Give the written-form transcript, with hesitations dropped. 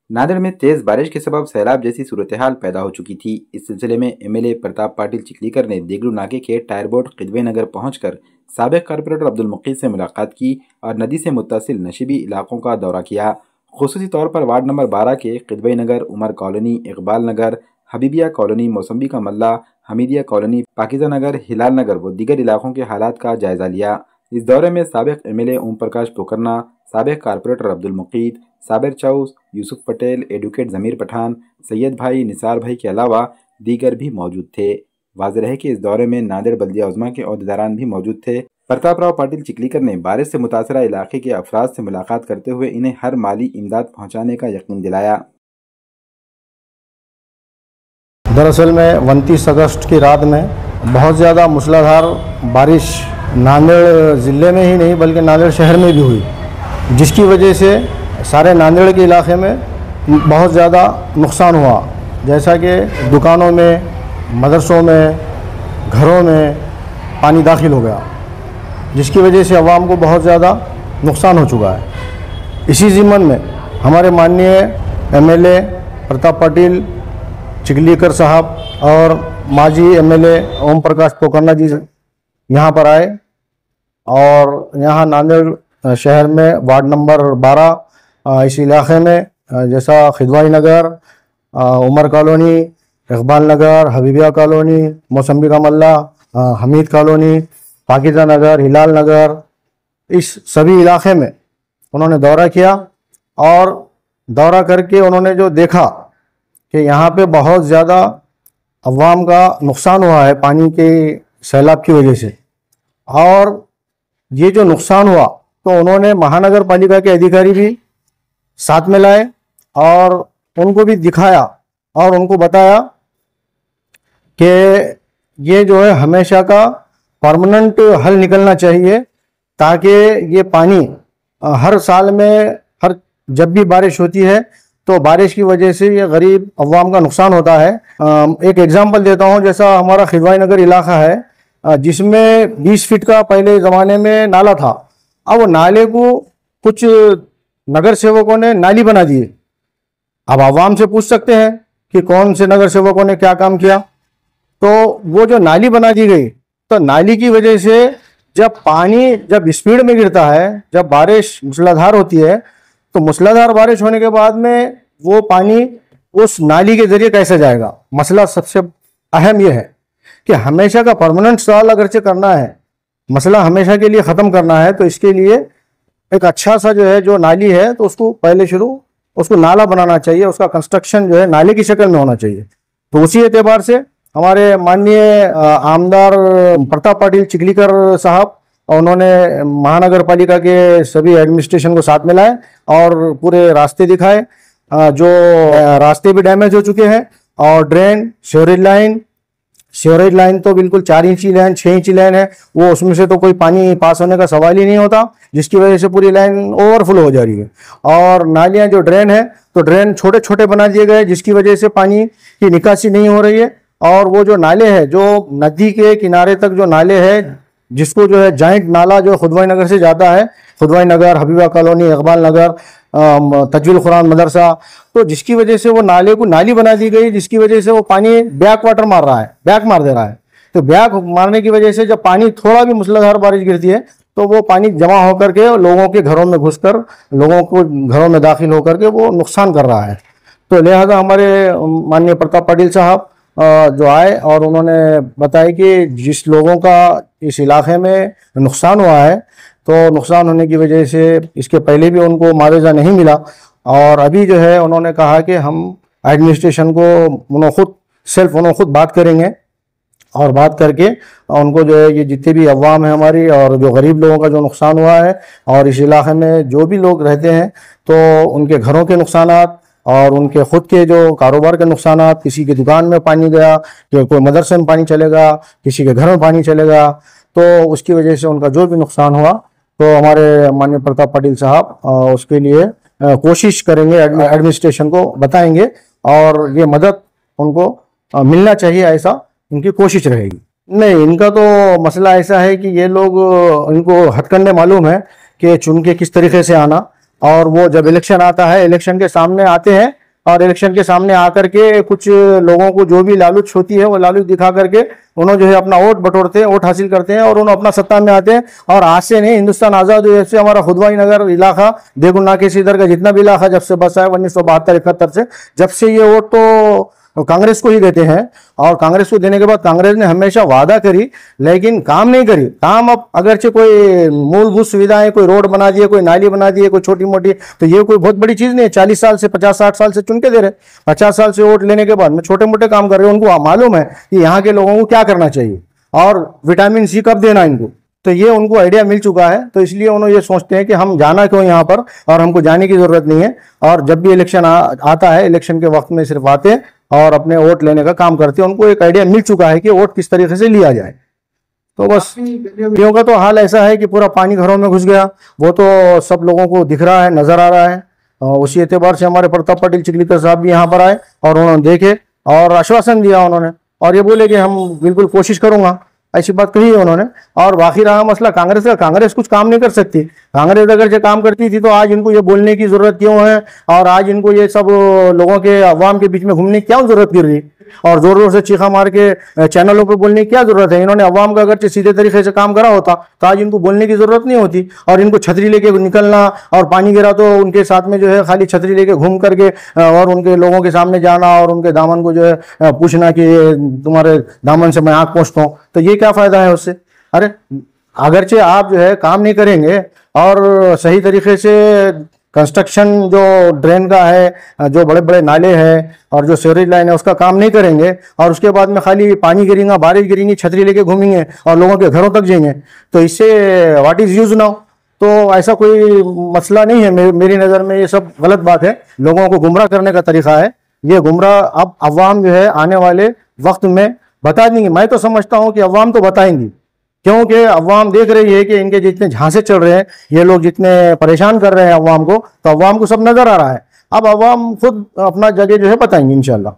नांदेड़ में तेज बारिश के सबब सैलाब जैसी सूरत-ए-हाल पैदा हो चुकी थी। इस सिलसिले में एमएलए प्रताप पाटिल चिखलीकर ने देगलू नाके के टायर बोट किदवई नगर पहुंचकर साबिक कारपोरेटर अब्दुल मुकीत से मुलाकात की और नदी से मुत्तसिल नशीबी इलाकों का दौरा किया। खुसूसी तौर पर वार्ड नंबर 12 के किदवई नगर, उमर कॉलोनी, इकबाल नगर, हबीबिया कॉलोनी, मौसम्बी का मल्ला, हमीदिया कॉलोनी, पाकिजा नगर, हिलाल नगर व दीगर इलाकों के हालात का जायजा लिया। इस दौरे में साबिक एमएलए ओम प्रकाश पोकरना, साबिक कारपोरेटर अब्दुल मुकीत, साबिर चौस, यूसुफ पटेल, एडवोकेट जमीर पठान, सैयद भाई, निसार भाई के अलावा दीगर भी मौजूद थे। वाज़ेह है कि इस दौरे में नांदेड़ बल्दिया उज़्मा के ओहदेदारान भी मौजूद थे। प्रताप राव पाटिल चिखलीकर ने बारिश से मुतासरा इलाके के अफराद से मुलाकात करते हुए इन्हें हर माली इमदाद पहुँचाने का यकीन दिलाया। दरअसल में 29 अगस्त की रात में बहुत ज़्यादा मूसलाधार बारिश नांदेड़ ज़िले में ही नहीं बल्कि नांदेड़ शहर में भी हुई, जिसकी वजह से सारे नांदेड़ के इलाके में बहुत ज़्यादा नुकसान हुआ। जैसा कि दुकानों में, मदरसों में, घरों में पानी दाखिल हो गया, जिसकी वजह से अवाम को बहुत ज़्यादा नुकसान हो चुका है। इसी ज़िम्मन में हमारे माननीय एमएलए प्रताप पाटिल चिखलीकर साहब और माजी एमएलए ओम प्रकाश पोकरना जी यहाँ पर आए और यहाँ नांदेड़ शहर में वार्ड नंबर 12 इस इलाके में जैसा किदवई नगर, उमर कॉलोनी, इकबाल नगर, हबीबिया कॉलोनी, मौसम्बी का मल्ला, हमीद कॉलोनी, पाकिजा नगर, हिलाल नगर, इस सभी इलाके में उन्होंने दौरा किया और दौरा करके उन्होंने जो देखा कि यहाँ पे बहुत ज़्यादा अवाम का नुकसान हुआ है पानी के सैलाब की वजह से, और ये जो नुकसान हुआ तो उन्होंने महानगर पालिका के अधिकारी भी साथ में लाए और उनको भी दिखाया और उनको बताया कि ये जो है हमेशा का परमानेंट हल निकलना चाहिए, ताकि ये पानी हर साल में जब भी बारिश होती है तो बारिश की वजह से ये गरीब अवाम का नुकसान होता है। एक एग्जांपल देता हूँ, जैसा हमारा किदवई नगर इलाका है जिसमें 20 फीट का पहले ज़माने में नाला था। अब वो नाले को कुछ नगर सेवकों ने नाली बना दिए। अब आवाम से पूछ सकते हैं कि कौन से नगर सेवकों ने क्या काम किया। तो वो जो नाली बना दी गई, तो नाली की वजह से जब पानी जब स्पीड में गिरता है, जब बारिश मूसलाधार होती है, तो मूसलाधार बारिश होने के बाद में वो पानी उस नाली के जरिए कैसे जाएगा। मसला सबसे अहम यह है कि हमेशा का परमानेंट सॉल्व अगरचे करना है, मसला हमेशा के लिए ख़त्म करना है, तो इसके लिए एक अच्छा सा जो है जो नाली है तो उसको पहले उसको नाला बनाना चाहिए, उसका कंस्ट्रक्शन जो है नाले की शक्ल में होना चाहिए। तो उसी एतबार से हमारे माननीय आमदार प्रताप पाटिल चिखलीकर साहब उन्होंने महानगर पालिका के सभी एडमिनिस्ट्रेशन को साथ में लाए और पूरे रास्ते दिखाए, जो रास्ते भी डैमेज हो चुके हैं, और ड्रेन, सीवरेज लाइन तो बिल्कुल 4 इंची लाइन, 6 इंची लाइन है, वो उसमें से तो कोई पानी पास होने का सवाल ही नहीं होता, जिसकी वजह से पूरी लाइन ओवरफ्लो हो जा रही है। और नालियां जो ड्रेन है तो ड्रेन छोटे छोटे बना दिए गए, जिसकी वजह से पानी की निकासी नहीं हो रही है। और वो जो नाले हैं, जो नदी के किनारे तक जो नाले हैं, जिसको जो है जॉइंट नाला जो किदवई नगर से जाता है, किदवई नगर, हबीबा कॉलोनी, इकबाल नगर, तजवील कुरान मदरसा, तो जिसकी वजह से वो नाले को नाली बना दी गई, जिसकी वजह से वो पानी बैक वाटर मार रहा है, बैक मार दे रहा है। तो बैक मारने की वजह से जब पानी थोड़ा भी मूसलाधार बारिश गिरती है तो वो पानी जमा होकर के लोगों के घरों में घुसकर, लोगों को घरों में दाखिल होकर के वो नुकसान कर रहा है। तो लिहाजा हमारे माननीय प्रताप पाटिल साहब जो आए और उन्होंने बताया कि जिस लोगों का इस इलाके में नुकसान हुआ है, तो नुकसान होने की वजह से इसके पहले भी उनको मुआवजा नहीं मिला, और अभी जो है उन्होंने कहा कि हम एडमिनिस्ट्रेशन को उन्होंने खुद बात करेंगे, और बात करके उनको जो है ये जितने भी अवाम है हमारी और जो गरीब लोगों का जो नुकसान हुआ है और इस इलाके में जो भी लोग रहते हैं, तो उनके घरों के नुकसानात और उनके खुद के जो कारोबार के नुकसानात, किसी की दुकान में पानी गया, कोई मदरसे में पानी चलेगा, किसी के घर में पानी चलेगा, तो उसकी वजह से उनका जो भी नुकसान हुआ, तो हमारे माननीय प्रताप पाटिल साहब उसके लिए कोशिश करेंगे, एडमिनिस्ट्रेशन को बताएंगे और ये मदद उनको मिलना चाहिए, ऐसा इनकी कोशिश रहेगी। नहीं, इनका तो मसला ऐसा है कि ये लोग, इनको हथकंडे मालूम है कि चुन के किस तरीके से आना, और वो जब इलेक्शन आता है, इलेक्शन के सामने आते हैं और इलेक्शन के सामने आकर के कुछ लोगों को जो भी लालच होती है वो लालच दिखा करके उन्होंने जो है अपना वोट बटोरते हैं, वोट हासिल करते हैं और उन्होंने अपना सत्ता में आते हैं। और आज से नहीं, हिंदुस्तान आज़ाद हुए से हमारा खुदवाई नगर इलाका, देगुनाके से इधर का जितना भी इलाका जब से बसा है 1972-71 से, जब से ये वोट तो कांग्रेस को ही देते हैं। और कांग्रेस को देने के बाद कांग्रेस ने हमेशा वादा करी लेकिन काम नहीं करी। काम अब अगरचे कोई मूलभूत सुविधाएं, कोई रोड बना दिए, कोई नाली बना दिए, कोई छोटी मोटी, तो ये कोई बहुत बड़ी चीज नहीं है। 40 साल से 50-60 साल से चुन के दे रहे, 50 साल से वोट लेने के बाद में छोटे मोटे काम कर रहे हैं। उनको मालूम है कि यहाँ के लोगों को क्या करना चाहिए और विटामिन सी कब देना इनको, तो ये उनको आइडिया मिल चुका है। तो इसलिए उन्होंने ये सोचते हैं कि हम जाना क्यों यहाँ पर, और हमको जाने की जरूरत नहीं है। और जब भी इलेक्शन आता है, इलेक्शन के वक्त में सिर्फ आते और अपने वोट लेने का काम करते हैं। उनको एक आइडिया मिल चुका है कि वोट किस तरीके से लिया जाए। तो बस गलियों का तो हाल ऐसा है कि पूरा पानी घरों में घुस गया, वो तो सब लोगों को दिख रहा है, नजर आ रहा है। उसी एतबार से हमारे प्रताप पाटिल चिखलीकर साहब भी यहाँ पर आए और उन्होंने देखे और आश्वासन दिया उन्होंने, और ये बोले कि हम बिल्कुल कोशिश करूंगा, ऐसी बात कही है उन्होंने। और बाकी रहा मसला कांग्रेस का, कांग्रेस कुछ काम नहीं कर सकती। कांग्रेस अगर जो काम करती थी तो आज इनको ये बोलने की जरूरत क्यों है, और आज इनको ये सब लोगों के अवाम के बीच में घूमने की क्या जरूरत गिर रही, और जोर जोर से चीखा मार के चैनलों पर बोलने की क्या जरूरत है। इन्होंने अवाम का अगर सीधे तरीके से काम करा होता तो आज इनको बोलने की जरूरत नहीं होती। और इनको छतरी लेके निकलना और पानी गिरा तो उनके साथ में जो है खाली छतरी लेके घूम करके और उनके लोगों के सामने जाना और उनके दामन को जो है पूछना कि तुम्हारे दामन से मैं आंख पोंछता हूँ, तो ये क्या फायदा है उससे। अरे अगरचे आप जो है काम नहीं करेंगे और सही तरीके से कंस्ट्रक्शन जो ड्रेन का है, जो बड़े बड़े नाले हैं और जो सीवरेज लाइन है उसका काम नहीं करेंगे, और उसके बाद में खाली पानी गिरेगा, बारिश गिरेंगी, छतरी लेके घूमेंगे और लोगों के घरों तक जाएंगे, तो इससे व्हाट इज यूज नाउ। तो ऐसा कोई मसला नहीं है मेरी नज़र में। ये सब गलत बात है, लोगों को गुमराह करने का तरीका है। ये गुमराह अब अवाम जो है आने वाले वक्त में बता देंगे। मैं तो समझता हूँ कि अवाम तो बताएंगी, क्योंकि अवाम देख रही है कि इनके जितने झांसे चल रहे हैं, ये लोग जितने परेशान कर रहे हैं अवाम को, तो अवाम को सब नजर आ रहा है। अब अवाम खुद अपना जगह जो है बताएंगे इंशाल्लाह।